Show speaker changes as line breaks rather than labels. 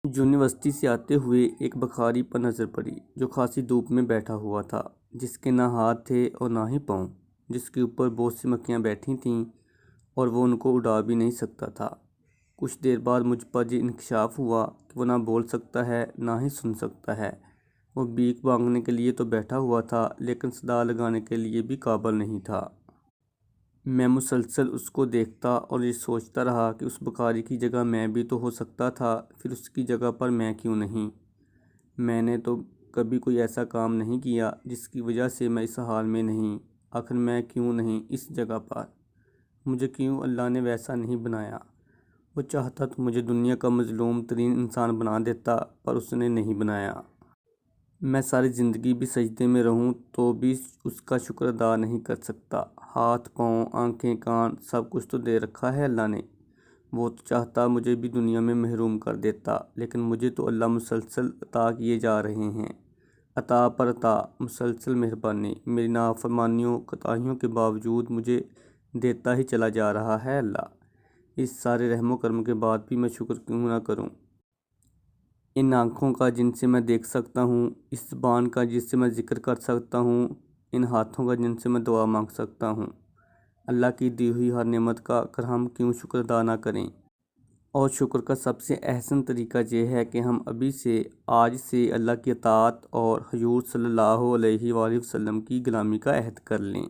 University سے آتے ہوئے ایک بخاری پر نظر پڑی جو خاصی دھوپ میں بیٹھا ہوا تھا، جس کے نہ ہاتھ تھے اور نہ ہی پاؤں، جس کے اوپر بہت سی مکھیاں بیٹھی تھیں اور وہ ان کو اڑا بھی نہیں سکتا تھا۔ کچھ دیر بعد مجھ پر یہ انکشاف ہوا کہ وہ نہ بول سکتا ہے نہ ہی سن سکتا ہے۔ وہ بھیک مانگنے کے لیے تو بیٹھا ہوا تھا، لیکن صدا لگانے کے لیے بھی قابل نہیں تھا۔ میں مسلسل اس کو دیکھتا اور یہ سوچتا رہا کہ اس بخاری کی جگہ میں بھی تو ہو سکتا تھا، پھر اس کی جگہ پر میں کیوں نہیں؟ میں نے تو کبھی کوئی ایسا کام نہیں کیا جس کی وجہ سے میں اس حال میں نہیں۔ آخر میں کیوں نہیں اس جگہ پر؟ مجھے کیوں اللہ نے ویسا نہیں بنایا؟ وہ چاہتا تو مجھے دنیا کا مظلوم ترین انسان بنا دیتا، پر اس نے نہیں بنایا۔ میں ساری زندگی بھی سجدے میں رہوں تو بھی اس کا شکر ادا نہیں کر سکتا۔ ہاتھ، پاؤں، آنکھیں، کان، سب کچھ تو دے رکھا ہے اللہ نے۔ وہ تو چاہتا مجھے بھی دنیا میں محروم کر دیتا، لیکن مجھے تو اللہ مسلسل عطا کیے جا رہے ہیں۔ عطا پر عطا، مسلسل مہربانی، میری نافرمانیوں، کوتاہیوں کے باوجود مجھے دیتا ہی چلا جا رہا ہے اللہ۔ اس سارے رحم و کرم کے بعد بھی میں شکر کیوں نہ کروں؟ ان آنکھوں کا جن سے میں دیکھ سکتا ہوں، اس زبان کا جس سے میں ذکر کر سکتا ہوں، ان ہاتھوں کا جن سے میں دعا مانگ سکتا ہوں۔ اللہ کی دی ہوئی ہر نعمت کا کر ہم کیوں شکر ادا نہ کریں؟ اور شکر کا سب سے احسن طریقہ یہ ہے کہ ہم ابھی سے، آج سے اللہ کی اطاعت اور حضور صلی اللہ علیہ وآلہ وسلم کی غلامی کا عہد کر لیں۔